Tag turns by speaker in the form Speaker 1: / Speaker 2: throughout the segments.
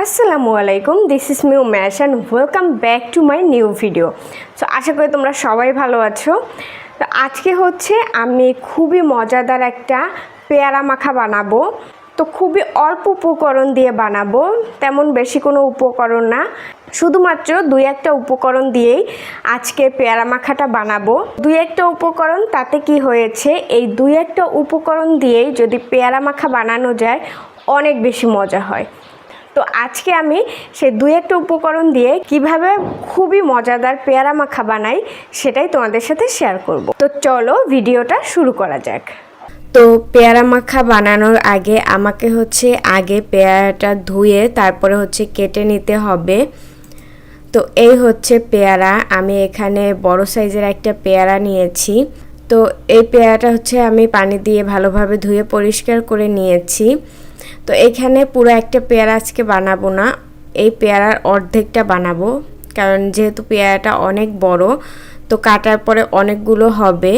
Speaker 1: আসসালামু আলাইকুম, this is me Umesh and welcome back to my new video. So আশা করি তোমরা সবাই ভালো আছো। তো আজকে হচ্ছে আমি খুবই মজাদার একটা পেয়ারা মাখা বানাবো। তো খুবই অল্প উপকরণ দিয়ে বানাবো, তেমন বেশি কোনো উপকরণ না, শুধুমাত্র দুই একটা উপকরণ দিয়েই আজকে পেয়ারা মাখাটা বানাবো। দুই একটা উপকরণ, তাতে কি হয়েছে, এই দুই একটা উপকরণ দিয়েই যদি পেয়ারা মাখা বানানো যায় অনেক বেশি মজা হয়। তো আজকে আমি সেই দুই একটা উপকরণ দিয়ে কিভাবে খুবই মজাদার পেয়ারা মাখা বানাই সেটাই তোমাদের সাথে শেয়ার করব। তো চলো ভিডিওটা শুরু করা যাক। তো পেয়ারা মাখা বানানোর আগে আমাকে আগে পেয়ারাটা ধুয়ে তারপরে কেটে নিতে হবে। তো এই পেয়ারা, আমি এখানে বড় সাইজের একটা পেয়ারা নিয়েছি। তো এই পেয়ারাটা আমি পানি দিয়ে ভালোভাবে ধুয়ে পরিষ্কার করে নিয়েছি। তো এখানে পুরো একটা পেয়ারা আজকে বানাবো না, এই পেয়ারার অর্ধেকটা বানাবো, কারণ যেহেতু পেয়ারাটা অনেক বড়, তো কাটার পরে অনেকগুলো হবে।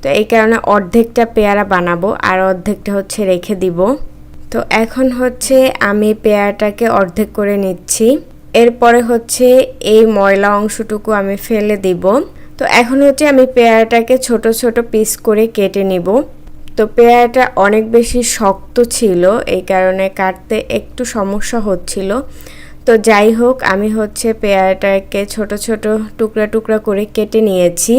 Speaker 1: তো এই কারণে অর্ধেকটা পেয়ারা বানাবো আর অর্ধেকটা রেখে দিব। তো এখন আমি পেয়ারাটাকে অর্ধেক করে নিচ্ছি। এরপরে এই ময়লা অংশটুকু আমি ফেলে দিব। তো এখন আমি পেয়ারাটাকে ছোট ছোট পিস করে কেটে নিব। তো পেয়ারাটা অনেক বেশি শক্ত ছিল, এই কারণে কাটতে একটু সমস্যা হচ্ছিল। তো যাই হোক, আমি পেয়ারাটাকে ছোট ছোট টুকরা টুকরা করে কেটে নিয়েছি।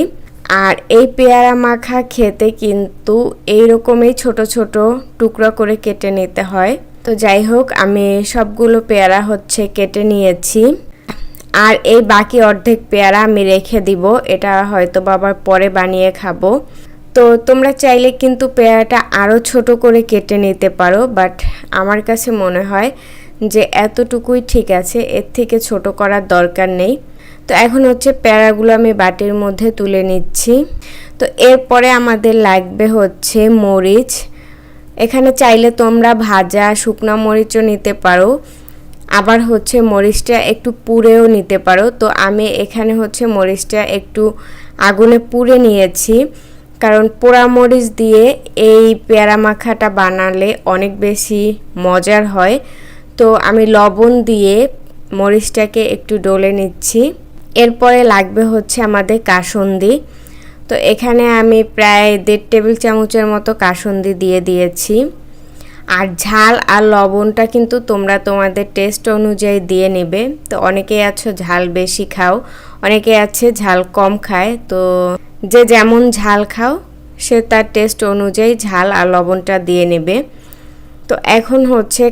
Speaker 1: আর এই পেয়ারা মাখা খেতে কিন্তু এইরকমই ছোট ছোট টুকরা করে কেটে নিতে হয়। তো যাই হোক, আমি সবগুলো পেয়ারা কেটে নিয়েছি। আর এই বাকি অর্ধেক পেয়ারা আমি রেখে দিব, এটা হয়তো আবার পরে বানিয়ে খাবো। তো তোমরা চাইলে কিন্তু পেয়ারাটা আরও ছোট করে কেটে নিতে পারো, বাট আমার কাছে মনে হয় যে এতটুকুই ঠিক আছে, এর থেকে ছোট করার দরকার নেই। তো এখন পেয়ারাগুলো আমি বাটির মধ্যে তুলে নিচ্ছি। তো এরপরে আমাদের লাগবে মরিচ। এখানে চাইলে তোমরা ভাজা শুকনো মরিচও নিতে পারো, আবার মরিচটা একটু পুড়েও নিতে পারো। তো আমি এখানে মরিচটা একটু আগুনে পুড়ে নিয়েছি, কারণ পোড়া মরিচ দিয়ে এই পেয়ারা মাখাটা বানালে অনেক বেশি মজার হয়। তো আমি লবণ দিয়ে মরিচটাকে একটু ডলে নিচ্ছি। এরপরে লাগবে আমাদের কাসুন্দি। তো এখানে আমি প্রায় 1.5 টেবিল চামচের মতো কাসুন্দি দিয়ে দিয়েছি। আর ঝাল আর লবণটা কিন্তু তোমরা তোমাদের টেস্ট অনুযায়ী দিয়ে নেবে। তো অনেকেই আছো ঝাল বেশি খাও, অনেকে আছে ঝাল কম খায়। তো যে যেমন ঝাল খাও সে তার টেস্ট অনুযায়ী ঝাল আর লবণটা দিয়ে নেবে। তো এখন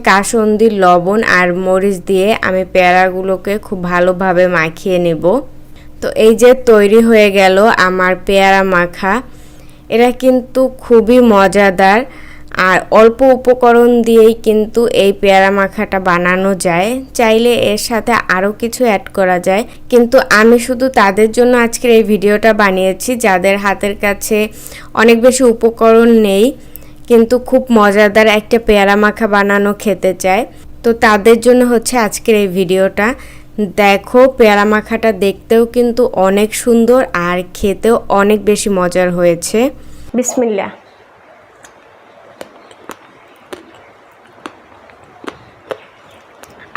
Speaker 1: কাসুন্দি, লবণ আর মরিচ দিয়ে আমি পেয়ারাগুলোকে খুব ভালোভাবে মাখিয়ে নেব। তো এই যে তৈরি হয়ে গেল আমার পেয়ারা মাখা। এটা কিন্তু খুবই মজাদার, আর অল্প উপকরণ দিয়েই কিন্তু এই পেয়ারা মাখাটা বানানো যায়। চাইলে এর সাথে আরও কিছু অ্যাড করা যায়, কিন্তু আমি শুধু তাদের জন্য আজকের এই ভিডিওটা বানিয়েছি যাদের হাতের কাছে অনেক বেশি উপকরণ নেই, কিন্তু খুব মজাদার একটা পেয়ারা মাখা বানানো খেতে চায়। তো তাদের জন্য আজকের এই ভিডিওটা। দেখো, পেয়ারা মাখাটা দেখতেও কিন্তু অনেক সুন্দর আর খেতেও অনেক বেশি মজার হয়েছে। বিসমিল্লাহ।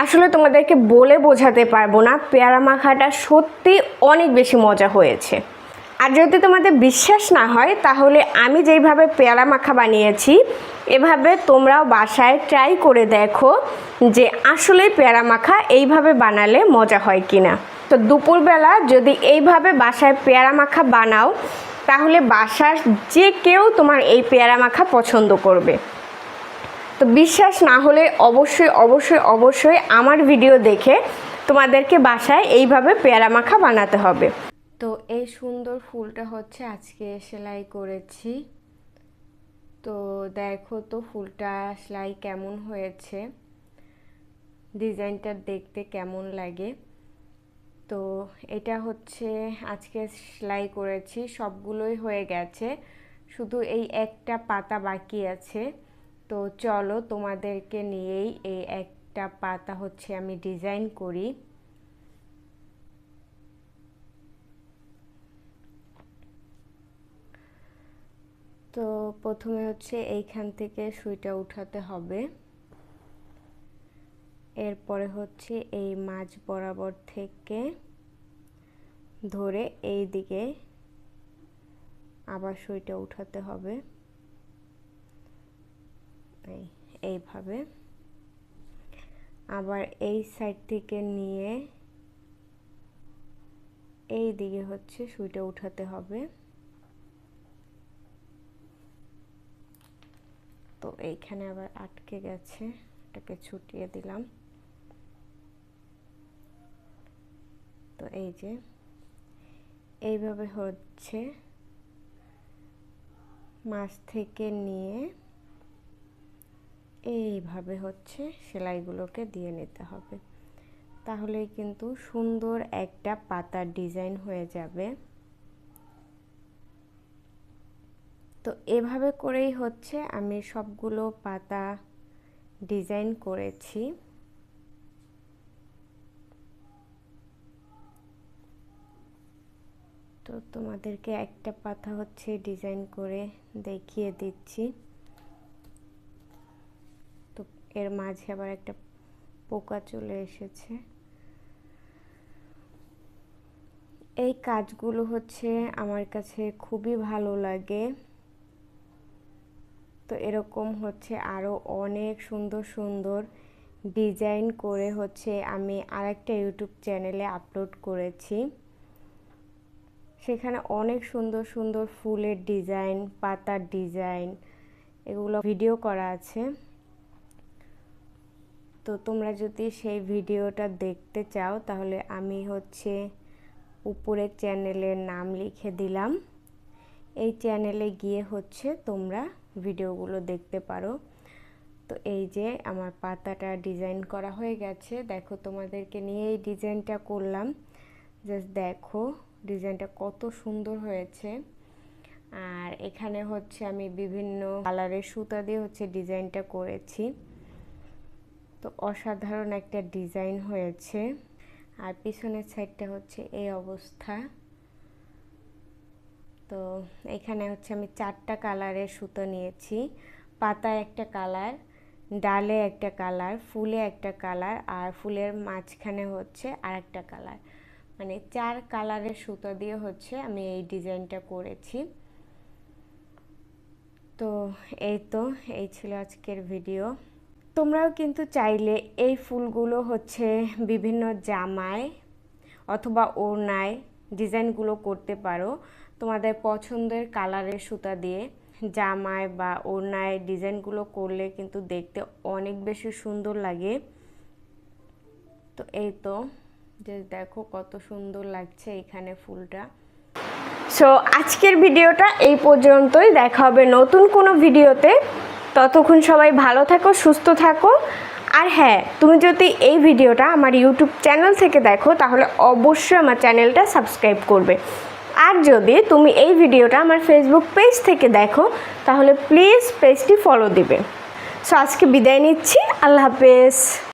Speaker 1: আসলে তোমাদেরকে বলে বোঝাতে পারবো না, পেয়ারা মাখাটা সত্যি অনেক বেশি মজা হয়েছে। আর যদি তোমাদের বিশ্বাস না হয় তাহলে আমি যেইভাবে পেয়ারা মাখা বানিয়েছি এভাবে তোমরাও বাসায় ট্রাই করে দেখো যে আসলে পেয়ারা মাখা এইভাবে বানালে মজা হয় কিনা। তো দুপুরবেলা যদি এইভাবে বাসায় পেয়ারা মাখা বানাও তাহলে বাসার যে কেউ তোমার এই পেয়ারা মাখা পছন্দ করবে। তো বিশ্বাস না হলে অবশ্যই অবশ্যই অবশ্যই আমার ভিডিও দেখে তোমাদেরকে বাসায় এইভাবে পেয়ারা মাখা বানাতে হবে। তো এই সুন্দর ফুলটা আজকে সেলাই করেছি। তো দেখো তো ফুলটা সেলাই কেমন হয়েছে, ডিজাইনটা দেখতে কেমন লাগে। তো এটা আজকে সেলাই করেছি, সবগুলোই হয়ে গেছে, শুধু এই একটা পাতা বাকি আছে। তো চলো তোমাদেরকে নিয়েই এই একটা পাতা আমি ডিজাইন করি। তো প্রথমে এইখান থেকে সুইটা উঠাতে হবে। এরপরে হচ্ছে এই মাঝ বরাবর থেকে ধরে এই দিকে আবার সুইটা উঠাতে হবে, এইভাবে। আবার এই সাইড থেকে নিয়ে এই দিকে হচ্ছে সুইটা উঠাতে হবে। তো এইখানে আবার আটকে গেছে, এটাকে ছুটিয়ে দিলাম। তো এই যে এইভাবে হচ্ছে মাছ থেকে নিয়ে এইভাবে হচ্ছে সেলাইগুলোকে দিয়ে নিতে হবে, তাহলেই কিন্তু সুন্দর একটা পাতার ডিজাইন হয়ে যাবে। তো এভাবে করেই হচ্ছে আমি সবগুলো পাতা ডিজাইন করেছি। তো তোমাদেরকে একটা পাতা হচ্ছে ডিজাইন করে দেখিয়ে দিচ্ছি। তো এর মাঝে আবার একটা পোকা চলে এসেছে। এই কাজগুলো হচ্ছে আমার কাছে খুবই ভালো লাগে। তো এরকম হচ্ছে আরও অনেক সুন্দর সুন্দর ডিজাইন করে হচ্ছে আমি আরেকটা ইউটিউব চ্যানেলে আপলোড করেছি। সেখানে অনেক সুন্দর সুন্দর ফুলের ডিজাইন, পাতার ডিজাইন, এগুলো ভিডিও করা আছে। তো তোমরা যদি সেই ভিডিওটা দেখতে চাও তাহলে আমি হচ্ছে উপরের চ্যানেলের নাম লিখে দিলাম। এই চ্যানেলে গিয়ে হচ্ছে তোমরা ভিডিওগুলো দেখতে পারো। তো এই যে আমার পাতাটা ডিজাইন করা হয়ে গেছে। দেখো, তোমাদেরকে নিয়ে এই ডিজাইনটা করলাম। জাস্ট দেখো ডিজাইনটা কত সুন্দর হয়েছে। আর এখানে হচ্ছে আমি বিভিন্ন কালারের সুতা দিয়ে হচ্ছে ডিজাইনটা করেছি। তো অসাধারণ একটা ডিজাইন হয়েছে। আর পিছনের সাইডটা হচ্ছে এই অবস্থা। তো এখানে হচ্ছে আমি 4টা কালারের সুতো নিয়েছি। পাতায় একটা কালার, ডালে একটা কালার, ফুলে একটা কালার, আর ফুলের মাঝখানে হচ্ছে আরেকটা কালার। মানে 4 কালারের সুতো দিয়ে হচ্ছে আমি এই ডিজাইনটা করেছি। তো এই ছিল আজকের ভিডিও। তোমরাও কিন্তু চাইলে এই ফুলগুলো হচ্ছে বিভিন্ন জামায় অথবা ওড়নায় ডিজাইনগুলো করতে পারো তোমাদের পছন্দের কালারের সুতা দিয়ে। জামায় বা ওড়নায় ডিজাইনগুলো করলে কিন্তু দেখতে অনেক বেশি সুন্দর লাগে। তো যে দেখো কত সুন্দর লাগছে এখানে ফুলটা। সো আজকের ভিডিওটা এই পর্যন্তই। দেখা হবে নতুন কোনো ভিডিওতে। ততক্ষণ সবাই ভালো থাকো, সুস্থ থাকো। আর হ্যাঁ, তুমি যদি এই ভিডিওটা আমার ইউটিউব চ্যানেল থেকে দেখো তাহলে অবশ্যই আমার চ্যানেলটা সাবস্ক্রাইব করবে। আর যদি তুমি এই ভিডিওটা আমার ফেসবুক পেজ থেকে দেখো তাহলে প্লিজ পেজটি ফলো দিবে। সো আজকে বিদায় নিচ্ছি। আল্লাহ হাফেজ।